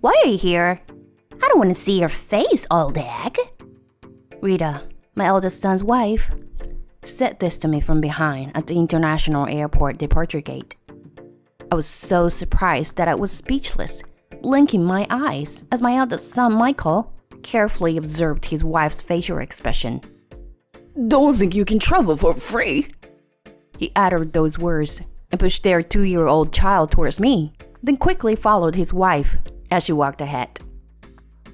Why are you here? I don't want to see your face, old egg. Rita, my eldest son's wife, said this to me from behind at the international airport departure gate. I was so surprised that I was speechless, blinking my eyes as my eldest son, Michael, carefully observed his wife's facial expression. Don't think you can travel for free. He uttered those words and pushed their 2-year-old child towards me, then quickly followed his wife as she walked ahead.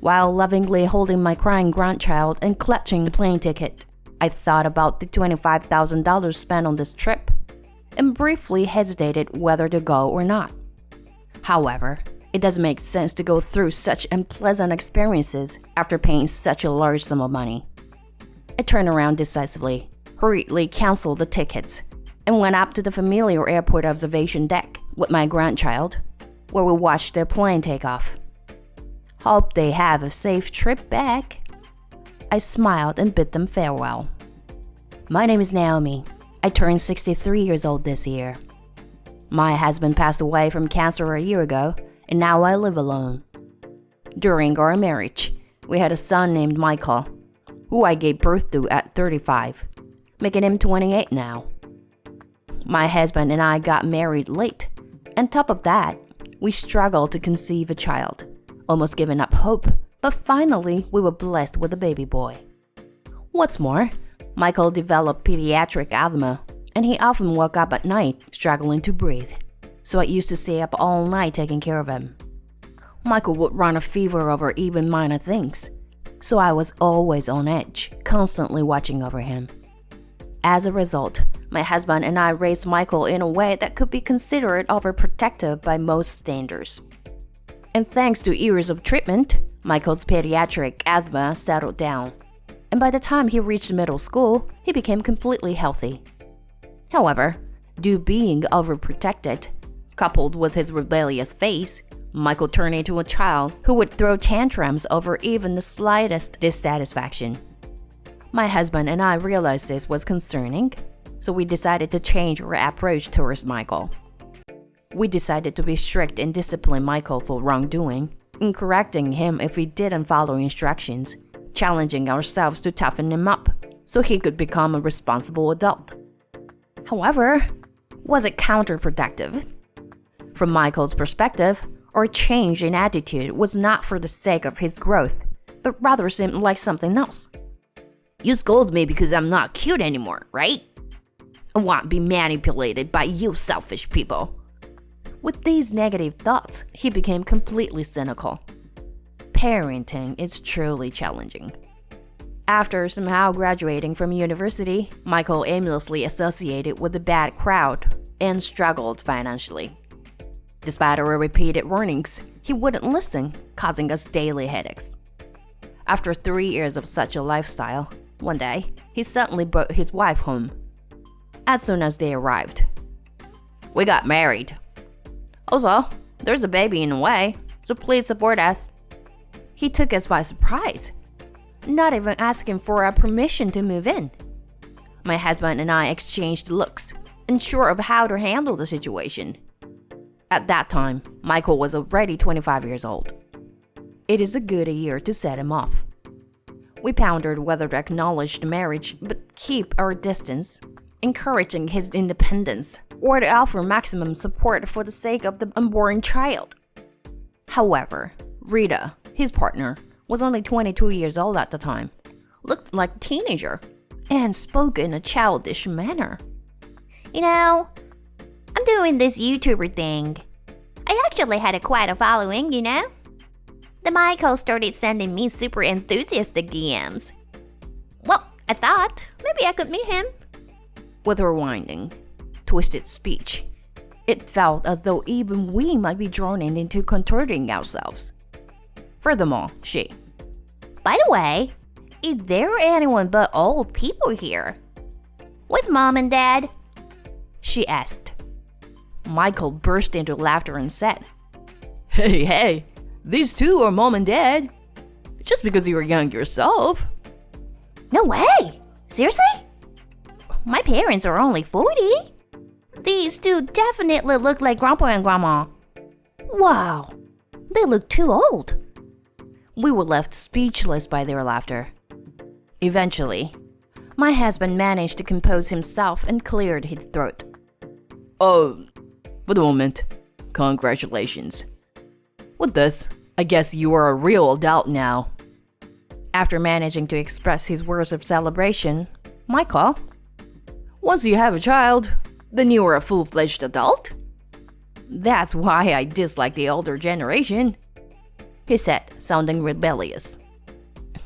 While lovingly holding my crying grandchild and clutching the plane ticket, I thought about the $25,000 spent on this trip and briefly hesitated whether to go or not. However, it doesn't make sense to go through such unpleasant experiences after paying such a large sum of money. I turned around decisively, hurriedly canceled the tickets, and went up to the familiar airport observation deck with my grandchild, where we watched their plane take off. Hope they have a safe trip back. I smiled and bid them farewell. My name is Naomi. I turned 63 years old this year. My husband passed away from cancer a year ago, and now I live alone. During our marriage, we had a son named Michael, who I gave birth to at 35, making him 28 now. My husband and I got married late. On top of that, we struggled to conceive a child, almost giving up hope, but finally we were blessed with a baby boy. What's more, Michael developed pediatric asthma, and he often woke up at night struggling to breathe, so I used to stay up all night taking care of him. Michael would run a fever over even minor things, so I was always on edge, constantly watching over him. As a result, my husband and I raised Michael in a way that could be considered overprotective by most standards. And thanks to years of treatment, Michael's pediatric asthma settled down, and by the time he reached middle school, he became completely healthy. However, due being overprotected, coupled with his rebellious face, Michael turned into a child who would throw tantrums over even the slightest dissatisfaction. My husband and I realized this was concerning, so we decided to change our approach towards Michael. We decided to be strict and discipline Michael for wrongdoing, and correcting him if he didn't follow instructions, challenging ourselves to toughen him up so he could become a responsible adult. However, was it counterproductive? From Michael's perspective, our change in attitude was not for the sake of his growth, but rather seemed like something else. You scold me because I'm not cute anymore, right? I won't be manipulated by you selfish people. With these negative thoughts, he became completely cynical. Parenting is truly challenging. After somehow graduating from university, Michael aimlessly associated with a bad crowd and struggled financially. Despite our repeated warnings, he wouldn't listen, causing us daily headaches. After 3 years of such a lifestyle, one day, he suddenly brought his wife home. As soon as they arrived, we got married. Also, there's a baby in the way, so please support us. He took us by surprise, not even asking for our permission to move in. My husband and I exchanged looks, unsure of how to handle the situation. At that time, Michael was already 25 years old. It is a good year to set him off. We pondered whether to acknowledge the marriage but keep our distance, encouraging his independence, or to offer maximum support for the sake of the unborn child. However, Rita, his partner, was only 22 years old at the time, looked like a teenager, and spoke in a childish manner. You know, I'm doing this YouTuber thing. I actually had quite a following, you know? The Michael started sending me super enthusiastic DMs. Well, I thought maybe I could meet him. With her winding, twisted speech, it felt as though even we might be drawn into contorting ourselves. Furthermore, By the way, is there anyone but old people here? Where's Mom and Dad? She asked. Michael burst into laughter and said, Hey, these two are Mom and Dad. Just because you were young yourself. No way! Seriously? My parents are only 40. These two definitely look like Grandpa and Grandma. Wow, They look too old. We were left speechless by their laughter. Eventually, my husband managed to compose himself and cleared his throat. Oh, for the moment, congratulations. With this, I guess you are a real adult now. After managing to express his words of celebration, Michael, Once you have a child, then you are a full-fledged adult? that's why I dislike the older generation, he said, sounding rebellious.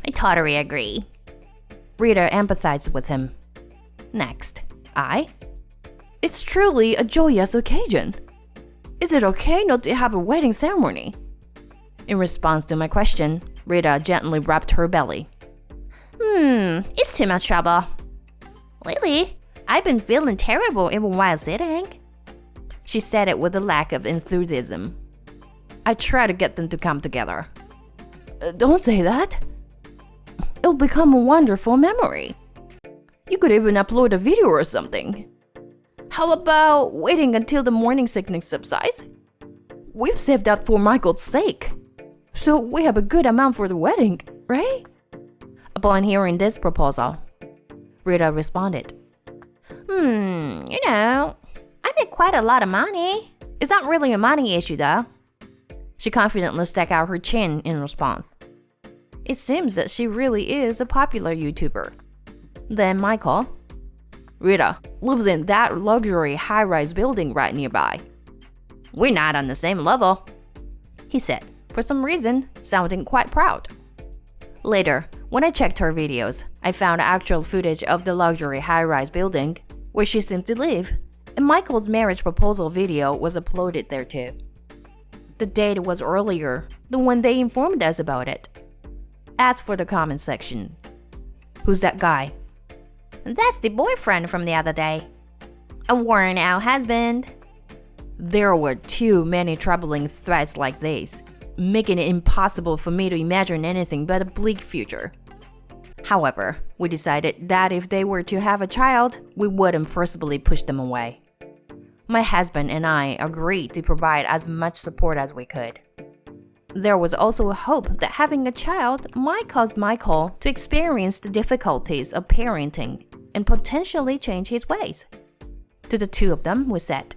I totally agree. Rita empathized with him. Next, It's truly a joyous occasion. Is it okay not to have a wedding ceremony? In response to my question, Rita gently rubbed her belly. It's too much trouble. Lately, I've been feeling terrible even while sitting. She said it with a lack of enthusiasm. I tried to get them to come together. Don't say that. It'll become a wonderful memory. You could even upload a video or something. How about waiting until the morning sickness subsides? We've saved up for Michael's sake, so we have a good amount for the wedding, right? Upon hearing this proposal, Rita responded. I make quite a lot of money. It's not really a money issue though. She confidently stuck out her chin in response. It seems that she really is a popular YouTuber. Then Michael, Rita lives in that luxury high-rise building right nearby. We're not on the same level, he said, for some reason, sounding quite proud. Later, when I checked her videos, I found actual footage of the luxury high-rise building where she seemed to live, and Michael's marriage proposal video was uploaded there too. The date was earlier than when they informed us about it. As for the comment section, who's that guy? That's the boyfriend from the other day. A worn out husband. There were too many troubling threats like this, making it impossible for me to imagine anything but a bleak future. However, we decided that if they were to have a child, we wouldn't forcibly push them away. My husband and I agreed to provide as much support as we could. There was also a hope that having a child might cause Michael to experience the difficulties of parenting and potentially change his ways. To the two of them, we said,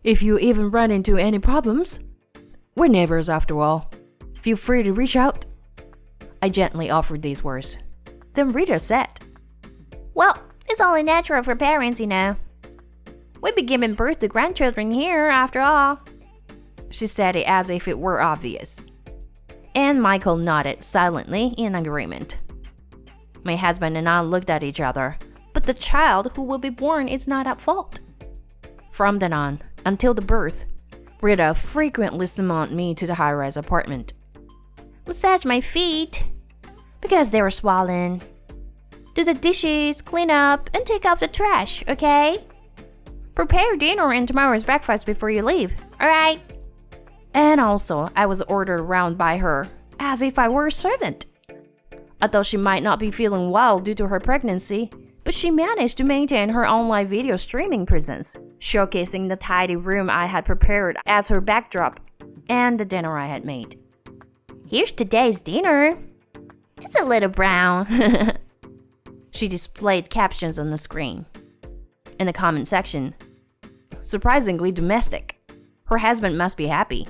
if you even run into any problems, we're neighbors after all. Feel free to reach out. I gently offered these words. Then Rita said, Well, it's only natural for parents, We'd be giving birth to grandchildren here after all. She said it as if it were obvious. And Michael nodded silently in agreement. My husband and I looked at each other, but the child who will be born is not at fault. From then on, until the birth, Rita frequently summoned me to the high-rise apartment. Massage my feet because they were swollen. Do the dishes, clean up, and take out the trash, okay? Prepare dinner and tomorrow's breakfast before you leave, alright? And also, I was ordered around by her as if I were a servant. Although she might not be feeling well due to her pregnancy, but she managed to maintain her online video streaming presence, showcasing the tidy room I had prepared as her backdrop and the dinner I had made. Here's today's dinner. It's a little brown. She displayed captions on the screen. In the comment section, surprisingly domestic. Her husband must be happy.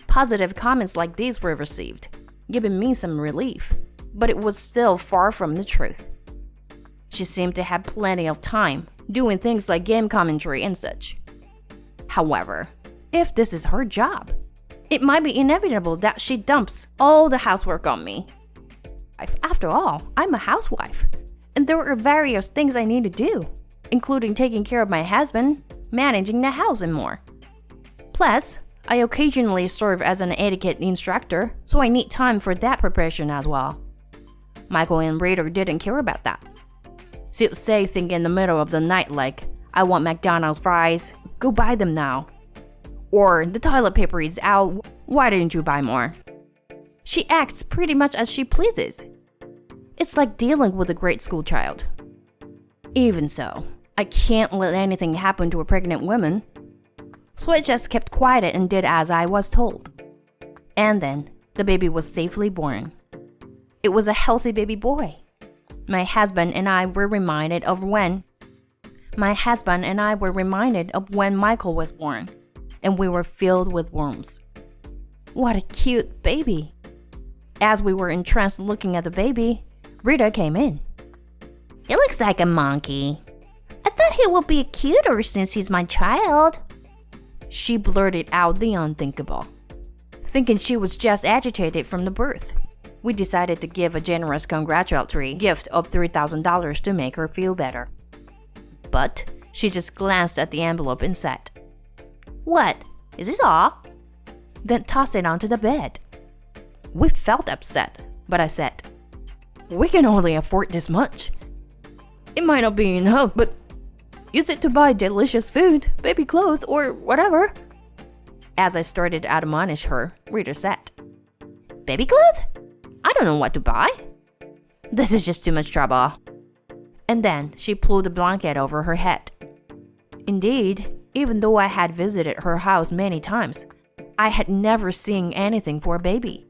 Positive comments like these were received, giving me some relief, but it was still far from the truth. She seemed to have plenty of time, doing things like game commentary and such. However, if this is her job, it might be inevitable that she dumps all the housework on me. After all, I'm a housewife, and there are various things I need to do, including taking care of my husband, managing the house, and more. Plus, I occasionally serve as an etiquette instructor, so I need time for that preparation as well. Michael and Rita didn't care about that. She'd say things in the middle of the night like, I want McDonald's fries, go buy them now. Or, the toilet paper is out, why didn't you buy more? She acts pretty much as she pleases. It's like dealing with a grade school child. Even so, I can't let anything happen to a pregnant woman. So I just kept quiet and did as I was told. And then the baby was safely born. It was a healthy baby boy. My husband and I were reminded of when Michael was born, and we were filled with warmth. What a cute baby. As we were entranced looking at the baby, Rita came in. He looks like a monkey. I thought he would be cuter since he's my child. She blurted out the unthinkable. Thinking she was just agitated from the birth, we decided to give a generous congratulatory gift of $3,000 to make her feel better. But she just glanced at the envelope and said, What? Is this all? Then tossed it onto the bed. We felt upset, but I said, We can only afford this much. It might not be enough, but use it to buy delicious food, baby clothes, or whatever. As I started to admonish her, Rita said, Baby clothes? I don't know what to buy. This is just too much trouble. And then she pulled a blanket over her head. Indeed, even though I had visited her house many times, I had never seen anything for a baby.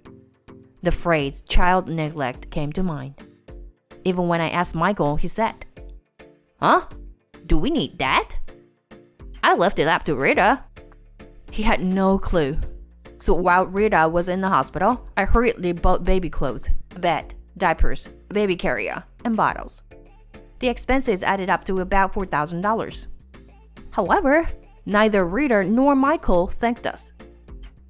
The phrase child neglect came to mind. Even when I asked Michael, he said, Huh? Do we need that? I left it up to Rita. He had no clue. So while Rita was in the hospital, I hurriedly bought baby clothes, a bed, diapers, a baby carrier, and bottles. The expenses added up to about $4,000. However, neither Rita nor Michael thanked us.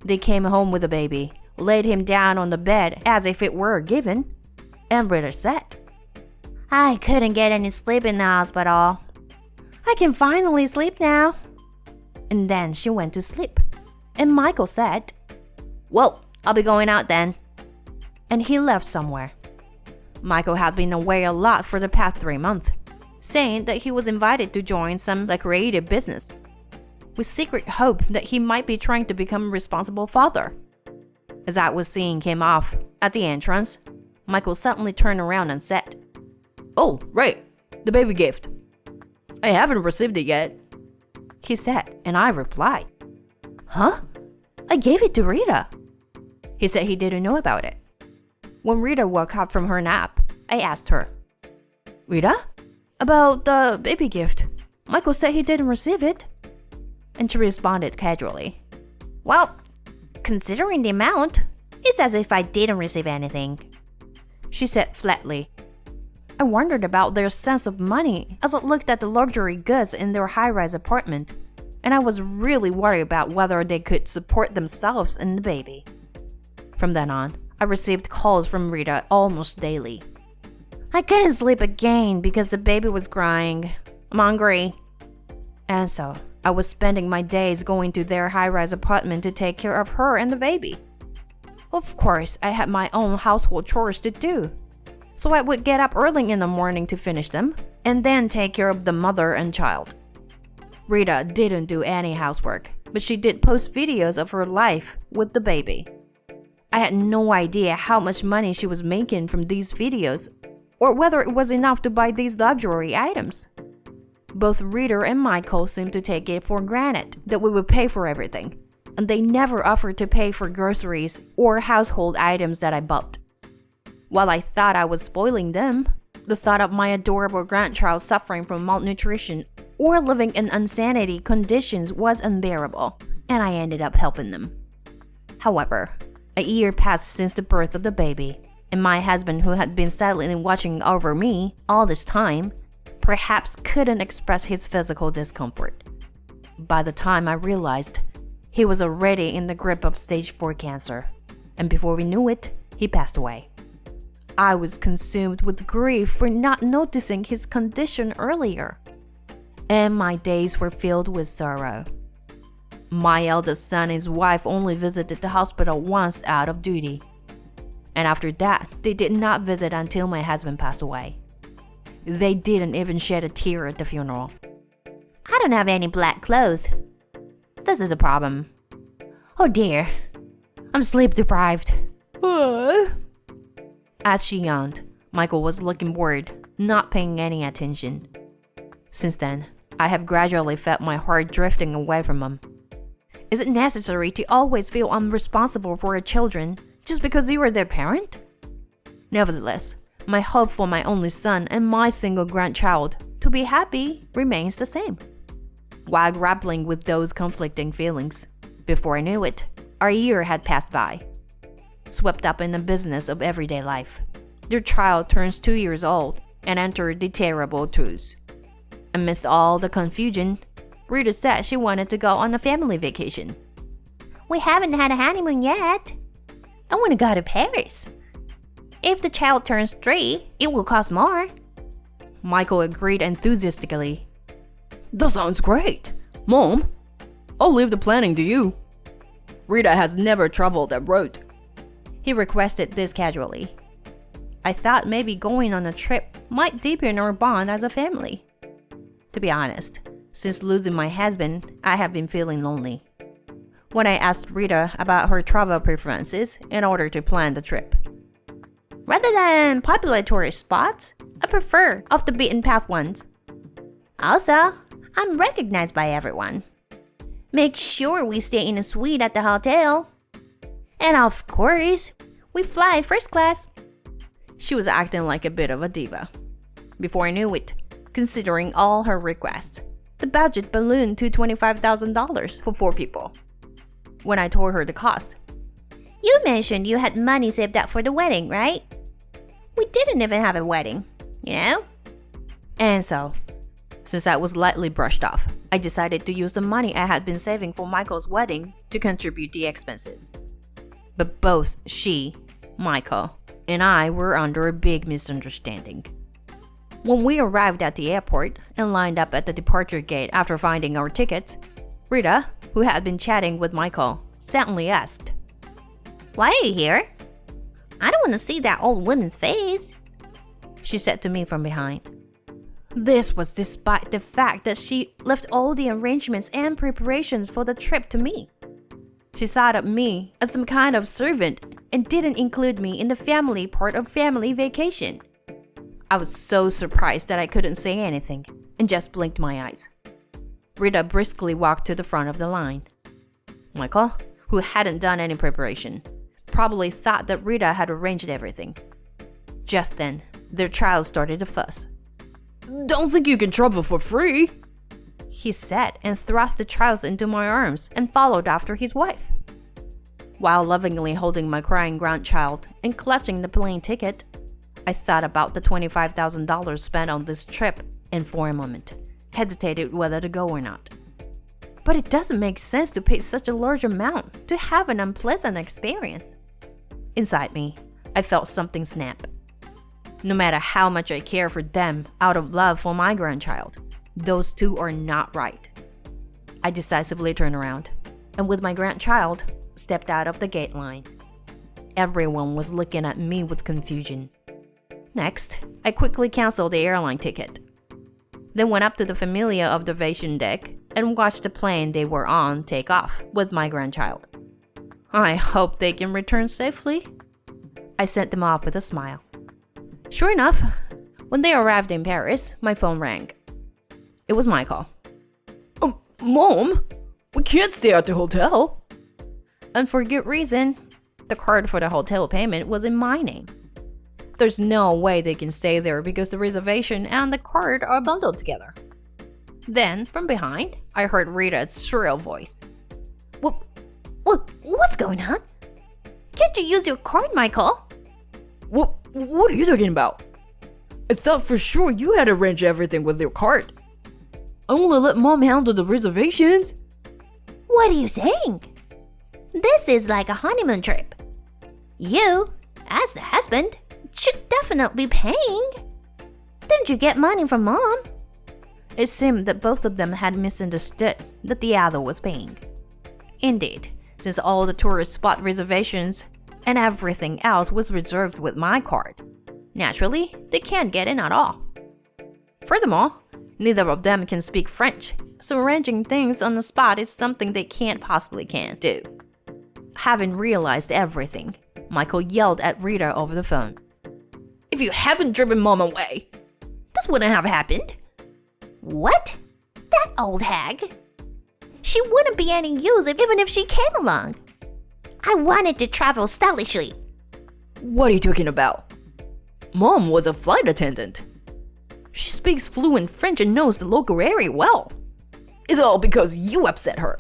They came home with the baby, laid him down on the bed as if it were a given, and Rita said, I couldn't get any sleep in the hospital. I can finally sleep now. And then she went to sleep. And Michael said, Well, I'll be going out then. And he left somewhere. Michael had been away a lot for the past 3 months, saying that he was invited to join some creative business, with secret hope that he might be trying to become a responsible father. As I was seeing him off at the entrance, Michael suddenly turned around and said, Oh, right, the baby gift. I haven't received it yet. He said, and I replied, Huh? I gave it to Rita. He said he didn't know about it. When Rita woke up from her nap, I asked her, Rita? About the baby gift. Michael said he didn't receive it. And she responded casually, Well, considering the amount, it's as if I didn't receive anything. She said flatly. I wondered about their sense of money as I looked at the luxury goods in their high-rise apartment, and I was really worried about whether they could support themselves and the baby. From then on, I received calls from Rita almost daily. I couldn't sleep again because the baby was crying. I'm hungry. And so, I was spending my days going to their high-rise apartment to take care of her and the baby. Of course, I had my own household chores to do. So I would get up early in the morning to finish them, and then take care of the mother and child. Rita didn't do any housework, but she did post videos of her life with the baby. I had no idea how much money she was making from these videos, or whether it was enough to buy these luxury items. Both Rita and Michael seemed to take it for granted that we would pay for everything, and they never offered to pay for groceries or household items that I bought. While I thought I was spoiling them, the thought of my adorable grandchild suffering from malnutrition or living in insanity conditions was unbearable, and I ended up helping them. However, a year passed since the birth of the baby, and my husband, who had been silently watching over me all this time, perhaps couldn't express his physical discomfort. By the time I realized, he was already in the grip of stage 4 cancer, and before we knew it, he passed away. I was consumed with grief for not noticing his condition earlier, and my days were filled with sorrow. My eldest son and his wife only visited the hospital once out of duty, and after that, they did not visit until my husband passed away. They didn't even shed a tear at the funeral. I don't have any black clothes. This is a problem. Oh dear, I'm sleep deprived. As she yawned, Michael was looking worried, not paying any attention. Since then, I have gradually felt my heart drifting away from him. Is it necessary to always feel unresponsible for your children just because you are their parent? Nevertheless, my hope for my only son and my single grandchild to be happy remains the same. While grappling with those conflicting feelings, before I knew it, our year had passed by. Swept up in the business of everyday life, their child turns 2 years old and entered the terrible twos. Amidst all the confusion, Rita said she wanted to go on a family vacation. We haven't had a honeymoon yet. I want to go to Paris. If the child turns 3, it will cost more. Michael agreed enthusiastically. That sounds great. Mom, I'll leave the planning to you. Rita has never traveled that road. He requested this casually. I thought maybe going on a trip might deepen our bond as a family. To be honest, since losing my husband, I have been feeling lonely. When I asked Rita about her travel preferences in order to plan the trip. Rather than popular tourist spots, I prefer off the beaten path ones. Also, I'm recognized by everyone. Make sure we stay in a suite at the hotel. And of course, we fly first class. She was acting like a bit of a diva. Before I knew it, considering all her requests, the budget ballooned to $25,000 for 4 people. When I told her the cost, You mentioned you had money saved up for the wedding, right? We didn't even have a wedding, you know? And so, since I was lightly brushed off, I decided to use the money I had been saving for Michael's wedding to contribute the expenses. But both she, Michael, and I were under a big misunderstanding. When we arrived at the airport and lined up at the departure gate after finding our tickets, Rita, who had been chatting with Michael, suddenly asked, Why are you here? I don't want to see that old woman's face. She said to me from behind. This was despite the fact that she left all the arrangements and preparations for the trip to me. She thought of me as some kind of servant and didn't include me in the family part of family vacation. I was so surprised that I couldn't say anything and just blinked my eyes. Rita briskly walked to the front of the line. Michael, who hadn't done any preparation, probably thought that Rita had arranged everything. Just then, their child started to fuss. Don't think you can travel for free, he said and thrust the child into my arms and followed after his wife. While lovingly holding my crying grandchild and clutching the plane ticket, I thought about the $25,000 spent on this trip and for a moment hesitated whether to go or not. But it doesn't make sense to pay such a large amount to have an unpleasant experience. Inside me, I felt something snap. No matter how much I care for them out of love for my grandchild, those two are not right. I decisively turned around and with my grandchild, stepped out of the gate line. Everyone was looking at me with confusion. Next, I quickly canceled the airline ticket. Then went up to the familiar observation deck and watched the plane they were on take off with my grandchild. I hope they can return safely. I sent them off with a smile. Sure enough, when they arrived in Paris, my phone rang. It was Michael. Mom, we can't stay at the hotel. And for good reason. The card for the hotel payment was in my name. There's no way they can stay there because the reservation and the card are bundled together. Then, from behind, I heard Rita's shrill voice. What's going on? Can't you use your card, Michael? What are you talking about? I thought for sure you had arranged everything with your card. I only let Mom handle the reservations. What are you saying? This is like a honeymoon trip. You, as the husband, should definitely be paying. Didn't you get money from Mom? It seemed that both of them had misunderstood that the other was paying. Indeed, since all the tourist spot reservations and everything else was reserved with my card, naturally, they can't get in at all. Furthermore, neither of them can speak French, so arranging things on the spot is something they can't do. Having realized everything, Michael yelled at Rita over the phone. If you haven't driven Mom away, this wouldn't have happened. What? That old hag? She wouldn't be any use even if she came along. I wanted to travel stylishly. What are you talking about? Mom was a flight attendant. She speaks fluent French and knows the local area well. It's all because you upset her.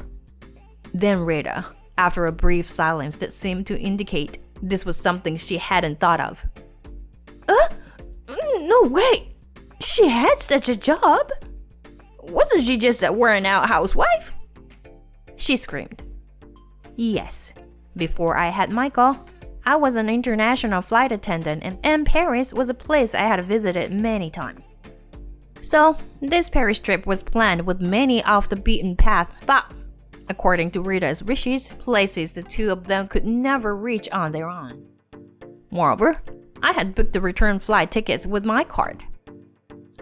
Then Rita, after a brief silence that seemed to indicate this was something she hadn't thought of. No way. She had such a job. Wasn't she just a worn-out housewife? She screamed. Yes, before I had Michael, I was an international flight attendant, and Paris was a place I had visited many times. So, this Paris trip was planned with many off-the-beaten-path spots, according to Rita's wishes, places the two of them could never reach on their own. Moreover, I had booked the return flight tickets with my card.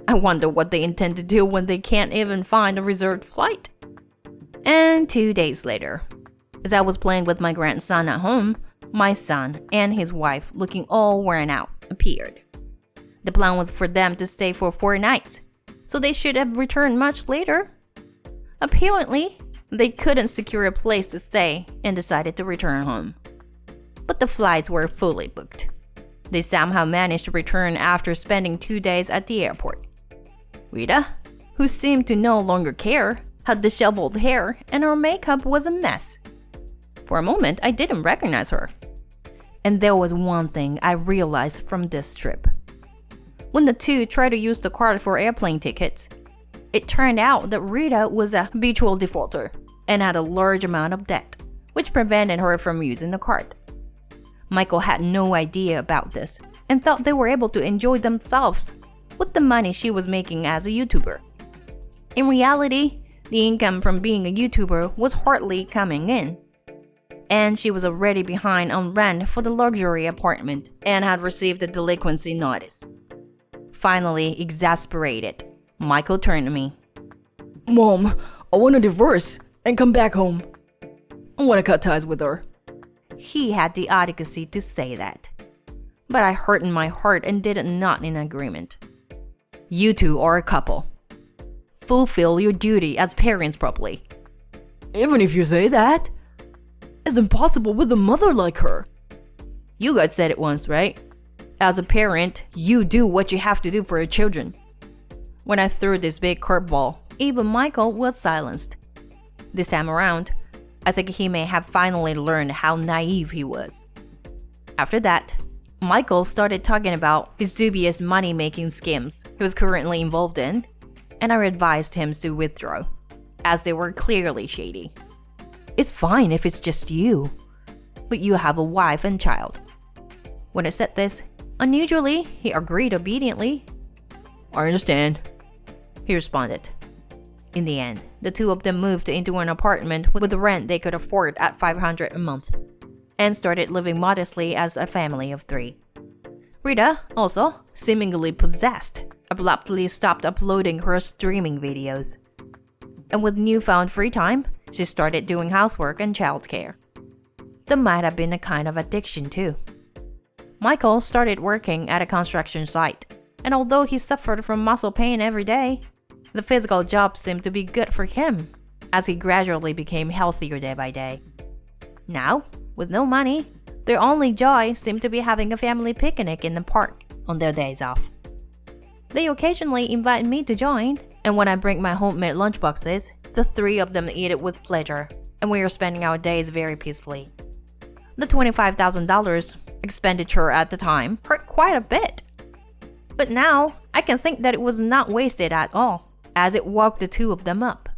I wonder what they intend to do when they can't even find a reserved flight. And 2 days later, as I was playing with my grandson at home, my son and his wife, looking all worn out, appeared. The plan was for them to stay for 4 nights, so they should have returned much later. Apparently, they couldn't secure a place to stay and decided to return home. But the flights were fully booked. They somehow managed to return after spending 2 days at the airport. Rita, who seemed to no longer care, had disheveled hair and her makeup was a mess. For a moment, I didn't recognize her. And there was one thing I realized from this trip. When the two tried to use the card for airplane tickets, it turned out that Rita was a habitual defaulter and had a large amount of debt, which prevented her from using the card. Michael had no idea about this and thought they were able to enjoy themselves with the money she was making as a YouTuber. In reality, the income from being a YouTuber was hardly coming in, and she was already behind on rent for the luxury apartment and had received a delinquency notice. Finally, exasperated, Michael turned to me. Mom, I want a divorce and come back home. I want to cut ties with her. He had the audacity to say that. But I hurt in my heart and did not in agreement. You two are a couple. Fulfill your duty as parents properly. Even if you say that, it's impossible with a mother like her. You guys said it once, right? As a parent, you do what you have to do for your children. When I threw this big curveball, even Michael was silenced. This time around, I think he may have finally learned how naive he was. After that, Michael started talking about his dubious money-making schemes he was currently involved in, and I advised him to withdraw, as they were clearly shady. It's fine if it's just you, but you have a wife and child. When I said this, unusually, he agreed obediently. I understand, he responded. In the end, the two of them moved into an apartment with the rent they could afford at $500 a month, and started living modestly as a family of 3. Rita, also, seemingly possessed, abruptly stopped uploading her streaming videos. And with newfound free time, she started doing housework and childcare. That might have been a kind of addiction too. Michael started working at a construction site, and although he suffered from muscle pain every day, the physical job seemed to be good for him, as he gradually became healthier day by day. Now, with no money, their only joy seemed to be having a family picnic in the park on their days off. They occasionally invite me to join, and when I bring my homemade lunchboxes, the 3 of them eat it with pleasure, and we are spending our days very peacefully. The $25,000 expenditure at the time hurt quite a bit. But now, I can think that it was not wasted at all, as it woke the two of them up.